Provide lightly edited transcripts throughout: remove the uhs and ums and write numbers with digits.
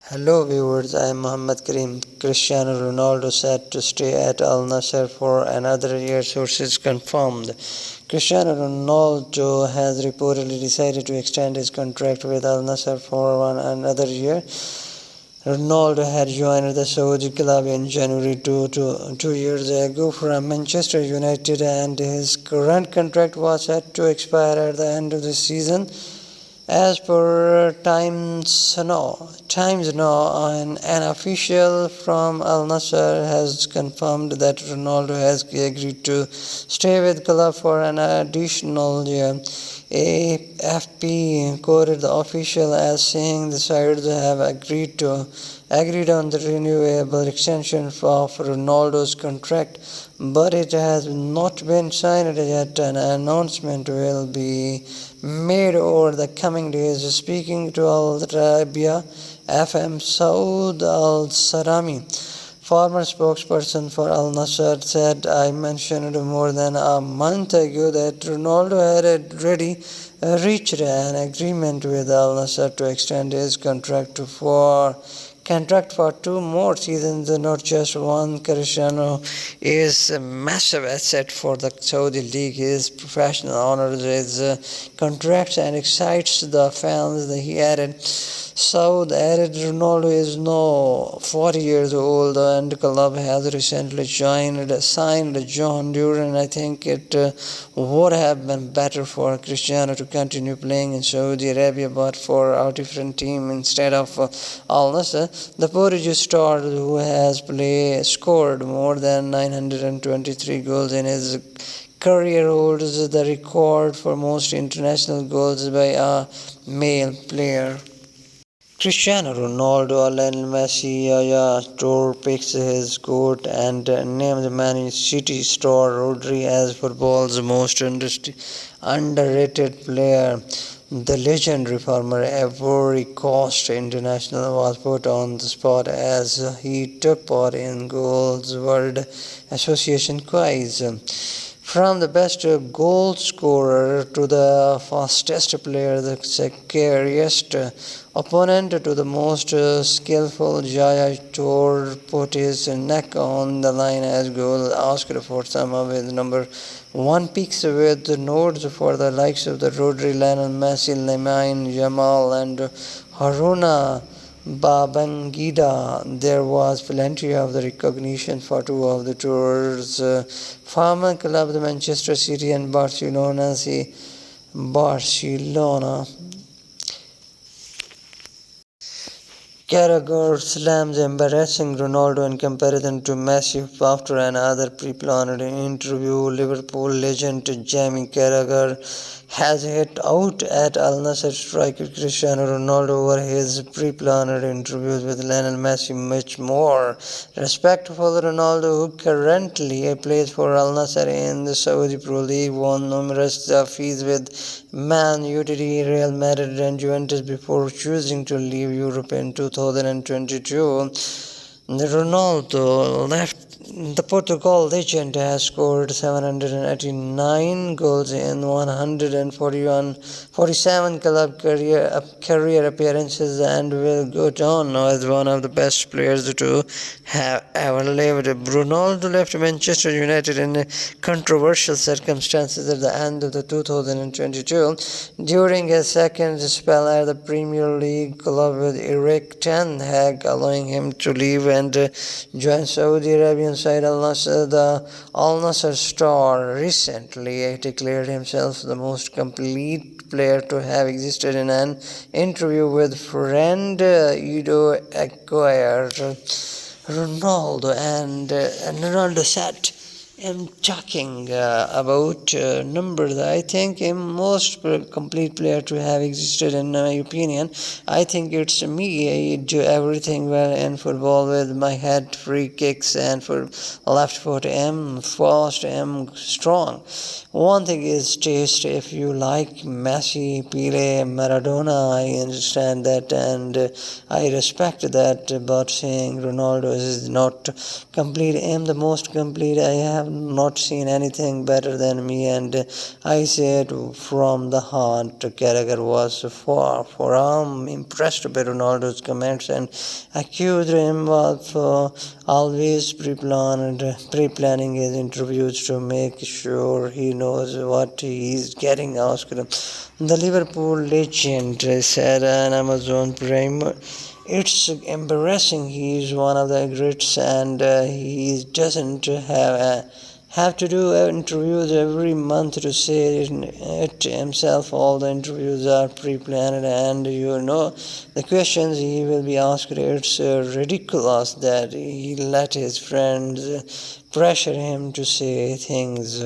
Hello viewers, I am Muhammad Kareem. Cristiano Ronaldo set to stay at Al-Nassr for another year, sources confirmed. Cristiano Ronaldo has reportedly decided to extend his contract with Al-Nassr for another year. Ronaldo had joined the Saudi club in January 2 years ago from Manchester United, and his current contract was set to expire at the end of the season. As per Times Now, an official from Al-Nassr has confirmed that Ronaldo has agreed to stay with the club for an additional year. AFP quoted the official as saying the sides have agreed on the renewable extension of Ronaldo's contract, but it has not been signed yet. An announcement will be made over the coming days. Speaking to Al Arabiya FM, Saud Al Sarami, former spokesperson for Al Nassr, said, "I mentioned more than a month ago that Ronaldo had already reached an agreement with Al Nassr to extend his contract for 2 more seasons, not just one." Cristiano is a massive asset for the Saudi league. His professional honors, his contracts, and excites the fans. He added, Ronaldo is now 40 years old, and the club has recently signed John Duran. I think it would have been better for Cristiano to continue playing in Saudi Arabia, but for a different team instead of Al Nassr. The Portuguese star, who has scored more than 923 goals in his career, holds the record for most international goals by a male player. Cristiano Ronaldo, Lionel Messi, Yaya Toure picks his goat, and named Man City star Rodri as football's most underrated player. The legendary former Ivory Coast international was put on the spot as he took part in Goals World Association quiz. From the best goal scorer to the fastest player, the scariest opponent to the most skillful, Yaya Toure put his neck on the line as goal asked for some of his number one picks, with nods for the likes of the Rodri, Lionel Messi, Lamine Yamal, and Haruna Babangida. There was plenty of the recognition for two of the Tour's former clubs, the Manchester City and Barcelona. Carragher slams embarrassing Ronaldo in comparison to Messi after another pre-planned interview. Liverpool legend Jamie Carragher has hit out at Al-Nassr striker Cristiano Ronaldo over his pre-planned interviews with Lionel Messi. Much more respectful, Ronaldo, who currently plays for Al-Nassr in the Saudi Pro League, won numerous fees with Man United, Real Madrid, and Juventus before choosing to leave Europe in 2022. Ronaldo left. The Portugal legend has scored 789 goals in 147 club career appearances and will go down as one of the best players to have ever lived. Ronaldo left Manchester United in controversial circumstances at the end of the 2022 during his second spell at the Premier League club with Erik ten Hag, allowing him to leave and join Saudi Arabian side Al-Nassr. The Al-Nassr star recently declared himself the most complete player to have existed in an interview with friend Edo Aguirre. Ronaldo said, "I'm talking about numbers. I think I'm most complete player to have existed in my opinion. I think it's me. I do everything well in football with my head, free kicks, and for left foot. I'm fast, I'm strong. One thing is taste. If you like Messi, Pele, Maradona, I understand that and I respect that, but saying Ronaldo is not complete, I'm the most complete. I have not seen anything better than me, and I say it from the heart. Carragher was far impressed by Ronaldo's comments and accused him of always pre-planning his interviews to make sure he knows what he is getting asked. The Liverpool legend said on Amazon Prime, "It's embarrassing. He is one of the greats, and he doesn't have to do interviews every month to say it himself. All the interviews are pre-planned, and the questions he will be asked. It's ridiculous that he let his friends pressure him to say things."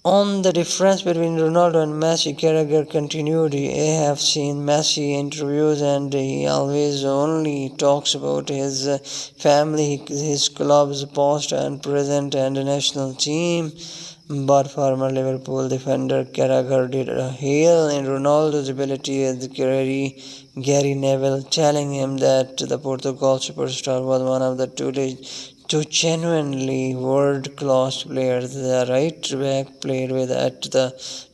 On the difference between Ronaldo and Messi, Carragher continued, "I have seen Messi interviews and he always only talks about his family, his club's past and present and national team." But former Liverpool defender Carragher did hail in Ronaldo's ability with Gary Neville, telling him that the Portugal superstar was one of the two genuinely world-class players. The right back played with at the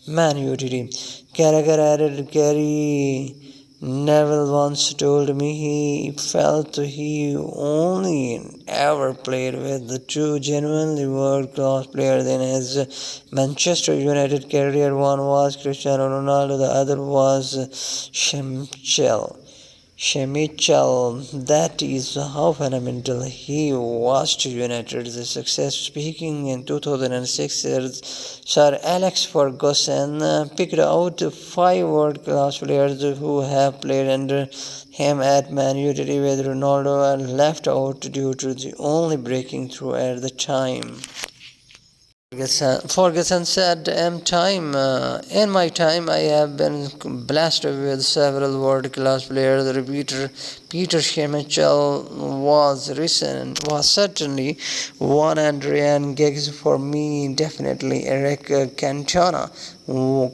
Man U team. Carragher added, "Gary Neville once told me he felt he only ever played with the two genuinely world-class players in his Manchester United career. One was Cristiano Ronaldo, the other was Shemichel. That is how fundamental he was to United's success." Speaking in 2006, Sir Alex Ferguson picked out 5 world-class players who have played under him at Man United, with Ronaldo left out due to the only breaking through at the time. Ferguson said, "In my time, I have been blessed with several world-class players. Peter Schmeichel was certainly one, and Ryan Giggs for me, definitely. Eric Cantona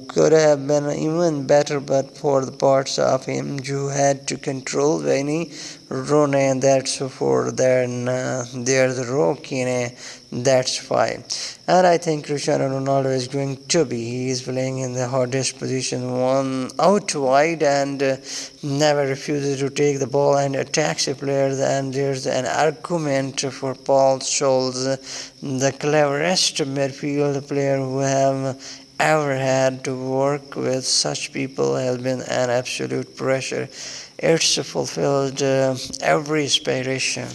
could have been even better, but for the parts of him you had to control. Wayne Rooney, that's 4. Then there's Roy Keane, that's 5. And I think Cristiano Ronaldo is going to be. He is playing in the hardest position, one out wide, and never refuses to take the ball and attacks a player. And there's an argument for Paul Scholes, the cleverest midfield player who have ever had to work with. Such people have been an absolute pressure. It's fulfilled every aspiration."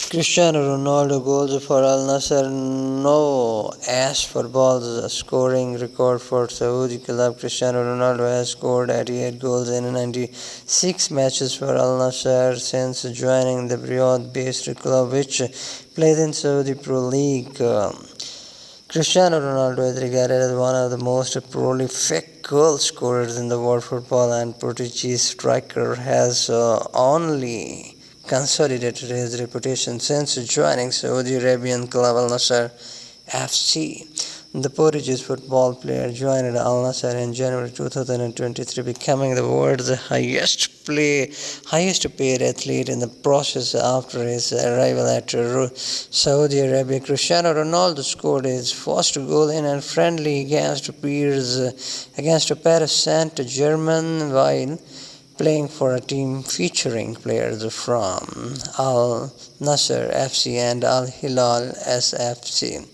Cristiano Ronaldo goals for Al-Nassr. No as for balls scoring record for Saudi club. Cristiano Ronaldo has scored 88 goals in 96 matches for Al-Nassr since joining the Riyadh-based club, which plays in Saudi Pro League. Cristiano Ronaldo is regarded as one of the most prolific goal scorers in the world football, and Portuguese striker has only consolidated his reputation since joining Saudi Arabian club Al-Nassr FC. The Portuguese football player joined Al-Nassr in January 2023, becoming the world's highest paid athlete in the process. After his arrival at Saudi Arabia, Cristiano Ronaldo scored his first goal in a friendly against Paris Saint-Germain while playing for a team featuring players from Al-Nassr FC and Al-Hilal SFC.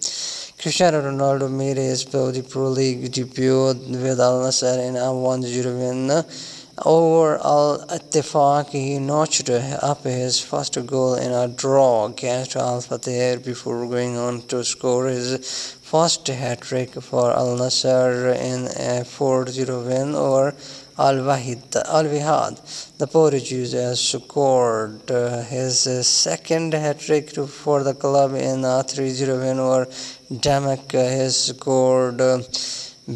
Cristiano Ronaldo made his Saudi Pro League debut with Al-Nassr in a 1-0 win over Al-Ittifaq. He notched up his first goal in a draw against Al-Fateh before going on to score his first hat-trick for Al-Nassr in a 4-0 win over Al-Wihad. The Portuguese has scored his second hat-trick for the club in a 3-0 win over Damak. He has scored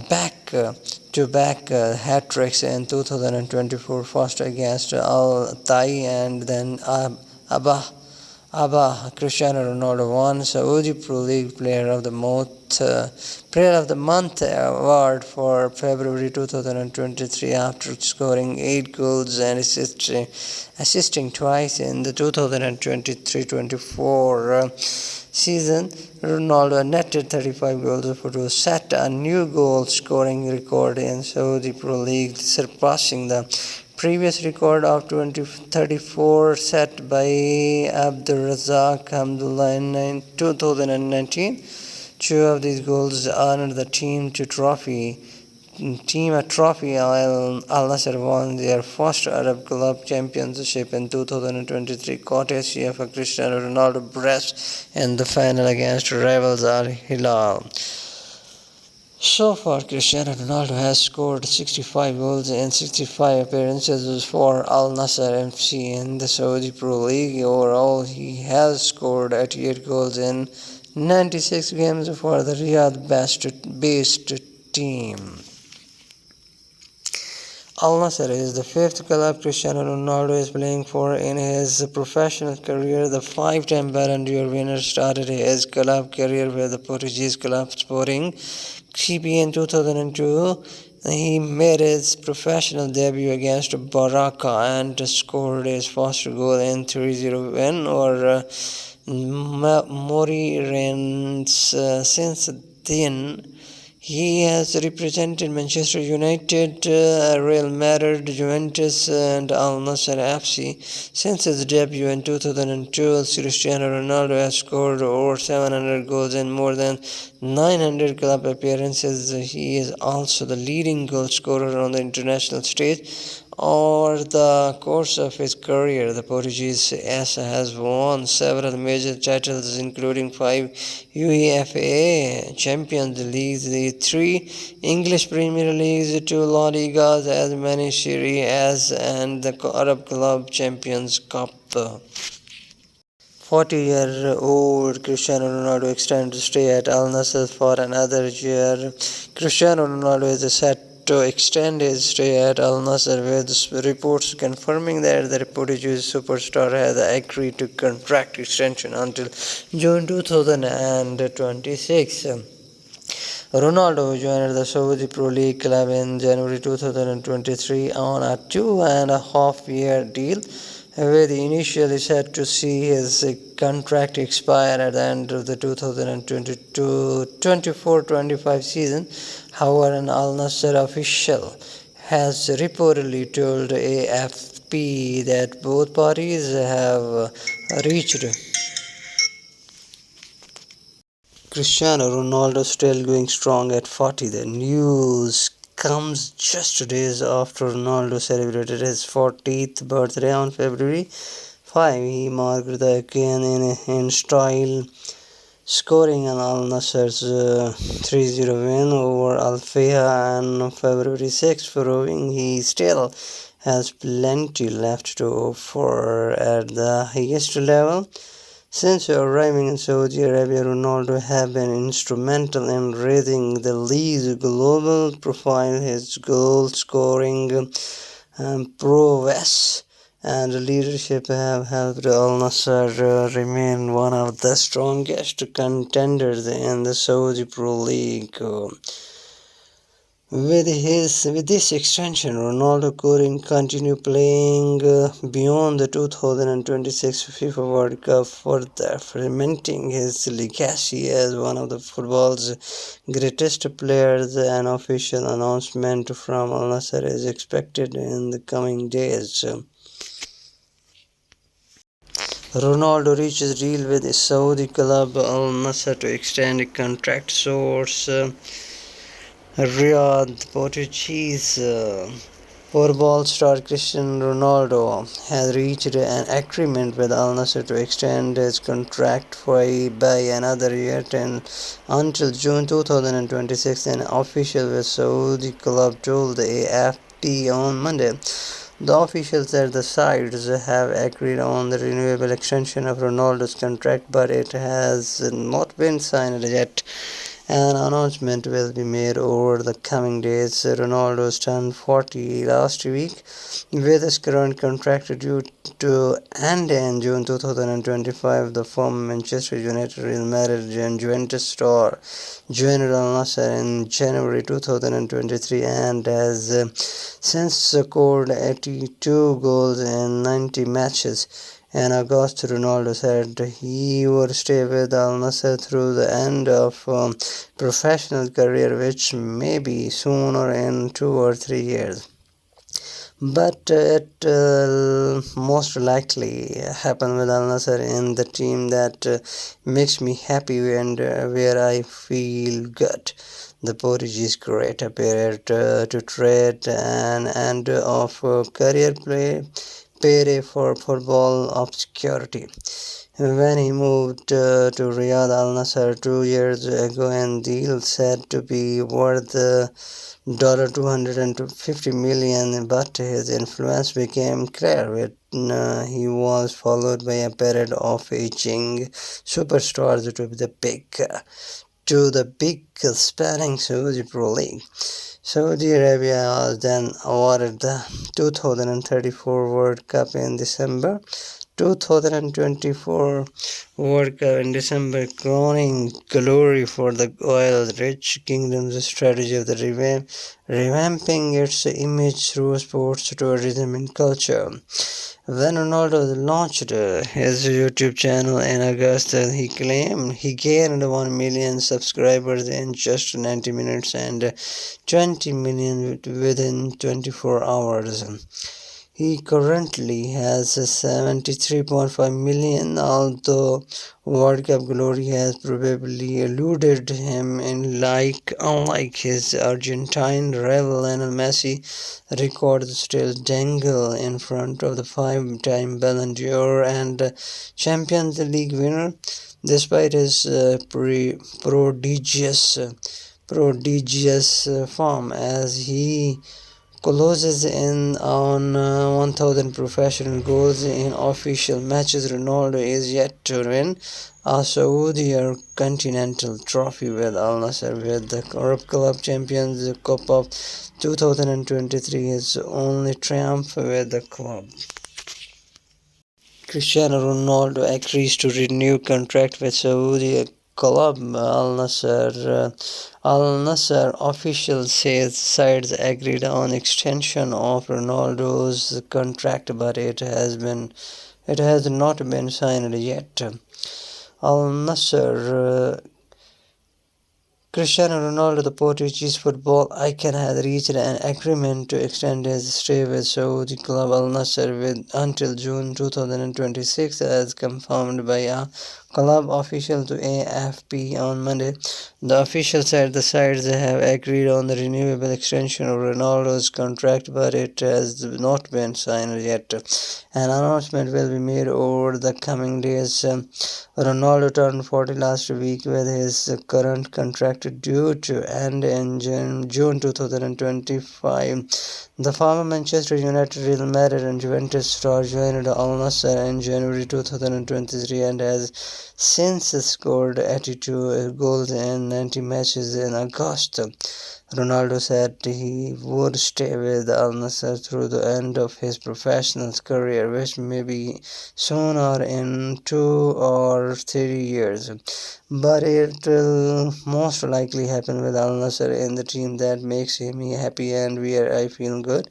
back-to-back hat-tricks in 2024, first against Al-Tai and then Cristiano Ronaldo won Saudi Pro League Player of the Month award for February 2023 after scoring 8 goals and assisting twice in the 2023-24 season. Ronaldo netted 35 goals to set a new goal-scoring record in Saudi Pro League, surpassing the previous record of 34 set by Abdulrazak Hamdullah in 2019. Two of these goals earned the team a trophy. Al-Nassr won their first Arab Club Championship in 2023, courtesy of Cristiano Ronaldo brace in the final against rivals Al-Hilal. So far, Cristiano Ronaldo has scored 65 goals in 65 appearances for Al-Nassr FC in the Saudi Pro League. Overall, he has scored 88 goals in 96 games for the Riyadh-based team. Al-Nassr is the fifth club Cristiano Ronaldo is playing for in his professional career. The five-time Ballon d'Or winner started his club career with the Portuguese club Sporting CP in 2002. He made his professional debut against Barca and scored his first goal in 3-0 win over Moreirense. Since then, he has represented Manchester United, Real Madrid, Juventus, and Al-Nassr FC. Since his debut in 2002, Cristiano Ronaldo has scored over 700 goals in more than 900 club appearances. He is also the leading goal scorer on the international stage. Over the course of his career, the Portuguese ace has won several major titles, including 5 UEFA Champions Leagues, the 3 English Premier Leagues, 2 La Ligas, as many Serie A's, and the Arab Club Champions Cup. 40-year-old Cristiano Ronaldo extended stay at Al-Nassr for another year. Cristiano Ronaldo is set to extend his stay at Al-Nassr, with reports confirming that the Portuguese superstar has agreed to contract extension until June 2026. Ronaldo joined the Saudi Pro League club in January 2023 on a 2.5-year deal, with initially set to see his contract expire at the end of the 2022-24-25 season. However, an Al-Nassr official has reportedly told AFP that both parties have reached. Cristiano Ronaldo still going strong at 40. The news comes just days after Ronaldo celebrated his 40th birthday on February 5. He marked the occasion in style, scoring an Al-Nassr's 3-0 win over Al-Fayha on February 6, proving he still has plenty left to offer at the highest level. Since arriving in Saudi Arabia, Ronaldo has been instrumental in raising the league's global profile. His goal-scoring prowess and leadership have helped Al-Nassr remain one of the strongest contenders in the Saudi Pro League. With this extension, Ronaldo could continue playing beyond the 2026 FIFA World Cup, further cementing his legacy as one of the football's greatest players. An official announcement from Al-Nassr is expected in the coming days. Ronaldo reaches deal with the Saudi club Al-Nassr to extend a contract. Source Riyadh. Portuguese football star Cristiano Ronaldo has reached an agreement with Al-Nassr to extend his contract by another year until June 2026. An official with Saudi club told the AFP on Monday. The official said the sides have agreed on the renewable extension of Ronaldo's contract, but it has not been signed yet. An announcement will be made over the coming days. Ronaldo turned 40 last week, with his current contract due to end in June 2025. The former Manchester United, Real Madrid, and Juventus star joined Al-Nassr in January 2023 and has since scored 82 goals in 90 matches. In August, Ronaldo said he would stay with Al Nassr through the end of professional career, which may be soon or in 2 or 3 years. But it most likely happen with Al Nassr in the team that makes me happy and where I feel good. The Portuguese great appeared to trade an end of career play payday for football obscurity. When he moved to Riyadh Al Nassr 2 years ago, and deal said to be worth $250 million, but his influence became clear when he was followed by a parade of aging superstars to the big spanning Saudi Pro League. Saudi Arabia was then awarded the 2034 World Cup in December 2024 World Cup in December, crowning glory for the oil-rich kingdom's strategy of the revamping its image through sports, tourism, and culture. When Ronaldo launched his YouTube channel in August, he claimed he gained 1 million subscribers in just 90 minutes and 20 million within 24 hours. He currently has 73.5 million, although World Cup glory has probably eluded him unlike his Argentine rival Lionel Messi. Records still dangle in front of the five-time Ballon d'Or and Champions League winner, despite his prodigious form as he closes in on 1,000 professional goals in official matches. Ronaldo is yet to win a Saudi or Continental Trophy with Al Nassr, with the Arab Club Champions Cup of 2023, his only triumph with the club. Cristiano Ronaldo agrees to renew contract with Saudi club Al-Nassr. Al-Nassr official says sides agreed on extension of Ronaldo's contract, but it has not been signed yet. Al-Nassr Cristiano Ronaldo, the Portuguese football icon, has reached an agreement to extend his stay with Saudi club Al-Nassr until June 2026, as confirmed by a club official to AFP on Monday. The official said the sides have agreed on the renewable extension of Ronaldo's contract, but it has not been signed yet. An announcement will be made over the coming days. Ronaldo turned 40 last week, with his current contract due to end in June 2025. The former Manchester United, Real Madrid, and Juventus star joined Al-Nassr in January 2023 and has since scored 82 goals in 90 matches in August. Ronaldo said he would stay with Al Nassr through the end of his professional career, which may be soon or in 2 or 3 years. But it will most likely happen with Al Nassr in the team that makes him happy and where I feel good.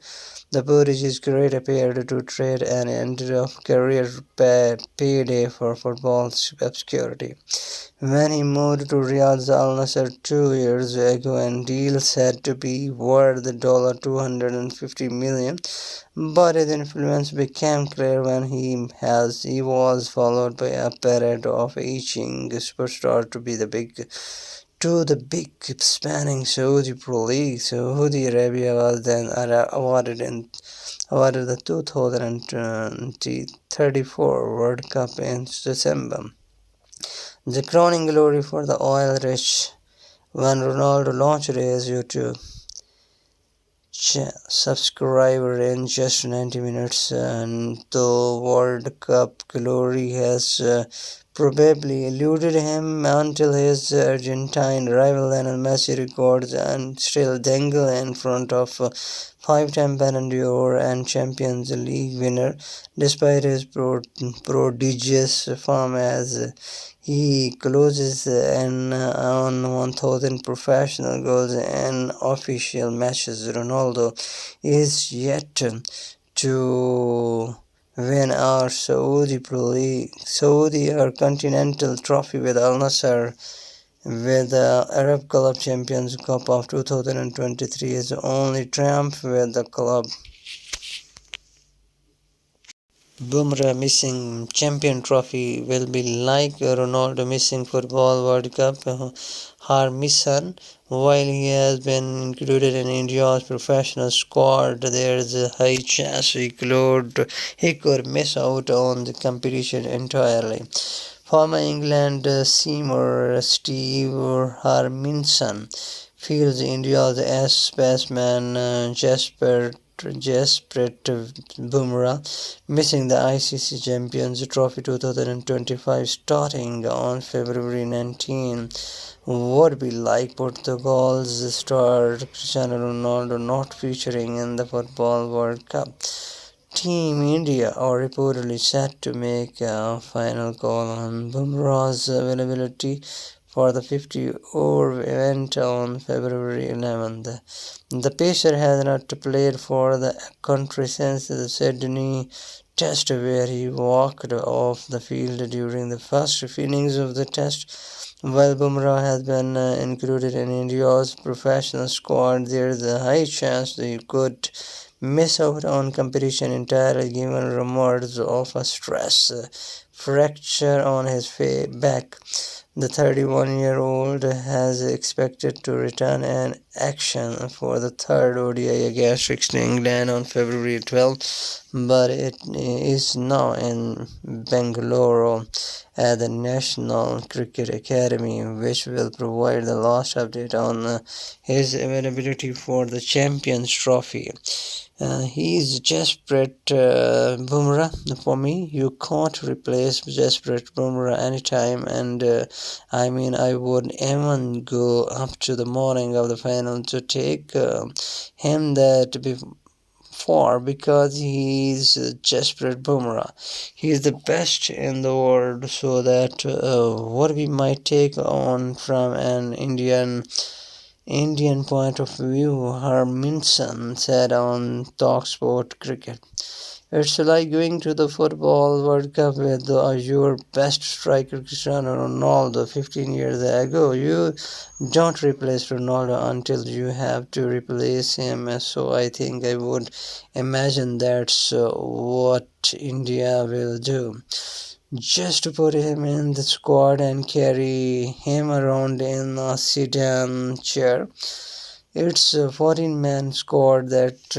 The Portuguese great appeared to trade an end of career payday for football obscurity. When he moved to Riyadh Al Nassr 2 years ago, and deal said to be worth $250 million, but his influence became clear when he was followed by a parade of aging superstars to the big spanning Saudi Pro League. Saudi Arabia was then awarded the 2034 World Cup in December. The crowning glory for the oil-rich. When Ronaldo launched his YouTube subscriber in just 90 minutes, and the World Cup glory has probably eluded him until his Argentine rival Lionel Messi records and still dangle in front of five-time Ballon d'Or and Champions League winner, despite his prodigious form as he closes in on 1,000 professional goals in official matches. Ronaldo is yet to win our Saudi or Continental Trophy with Al-Nassr, with the Arab Club Champions Cup of 2023, his only triumph with the club. Bumrah missing champion trophy will be like Ronaldo missing football World Cup. Her mission, while he has been included in India's professional squad, there is a high chance he could miss out on the competition entirely. Former England seamer Steve Harminson feels India's ex-batsman Jasprit Bumrah missing the ICC Champions Trophy 2025 starting on February 19 would be like Portugal's star Cristiano Ronaldo not featuring in the Football World Cup. Team India are reportedly set to make a final call on Bumrah's availability for the 50-over event on February 11th. The Pacer has not played for the country since the Sydney Test, where he walked off the field during the first innings of the Test. While Bumrah has been included in India's professional squad, there is a high chance that he could miss out on competition entirely given rumors of a stress fracture on his back. The 31-year-old has expected to return in action for the third ODI against England on February 12th, but it is now in Bangalore at the National Cricket Academy, which will provide the last update on his availability for the Champions Trophy. He's Jasprit Bumrah for me. You can't replace Jasprit Bumrah anytime, and I would even go up to the morning of the final to take him that before because he's Jasprit Bumrah. He's the best in the world, so that what we might take on from an Indian point of view, Harminson said on Talksport Cricket. It's like going to the Football World Cup with your best striker Cristiano Ronaldo 15 years ago. You don't replace Ronaldo until you have to replace him. So I think I would imagine that's what India will do. Just to put him in the squad and carry him around in a sedan chair. It's a 14-man squad that's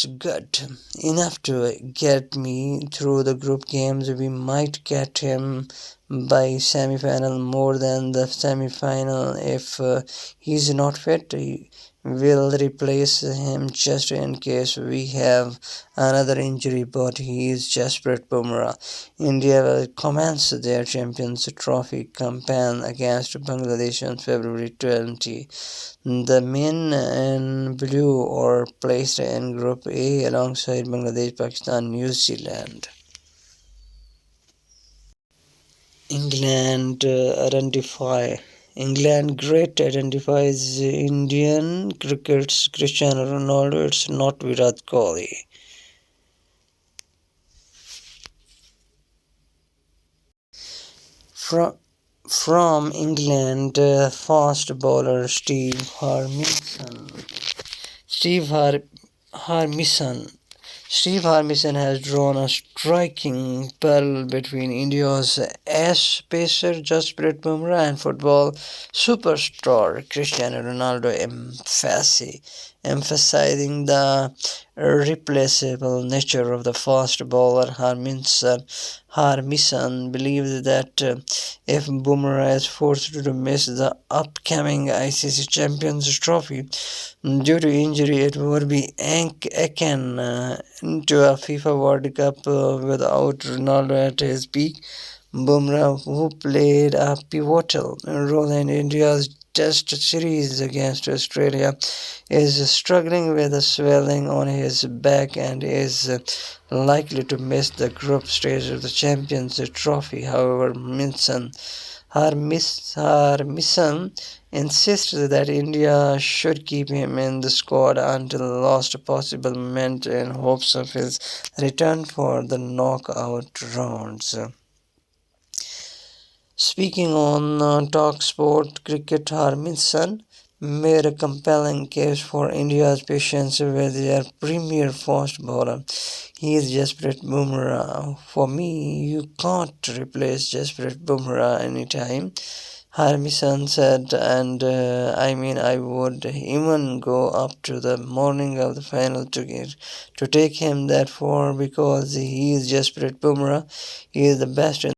good enough to get me through the group games. We might get him by semi-final more than the semi-final if he's not fit. We'll replace him just in case we have another injury, but he is Jasprit Bumrah. India will commence their Champions Trophy campaign against Bangladesh on February 20. The men in blue are placed in Group A alongside Bangladesh, Pakistan, New Zealand. England identify England great identifies Indian cricket's Cristiano Ronaldo. It's not Virat Kohli. From England, fast bowler Steve Harmison Steve Harmison has drawn a striking parallel between India's ace pacer Jasprit Bumrah and football superstar Cristiano Ronaldo. emphasizing the irreplaceable nature of the fast bowler. Harmison believes that if Bumrah is forced to miss the upcoming ICC Champions Trophy due to injury, it would be akin to a FIFA World Cup without Ronaldo at his peak. Bumrah, who played a pivotal role in India's Test series against Australia, is struggling with a swelling on his back and is likely to miss the group stage of the Champions Trophy. However, her mission insists that India should keep him in the squad until the last possible moment in hopes of his return for the knockout rounds. Speaking on Talksport Cricket, Harmison made a compelling case for India's patience with their premier fast bowler. He is Jasprit Bumrah. For me, you can't replace Jasprit Bumrah anytime. Harmison said, and I would even go up to the morning of the final to take him that far because he is Jasprit Bumrah. He is the best in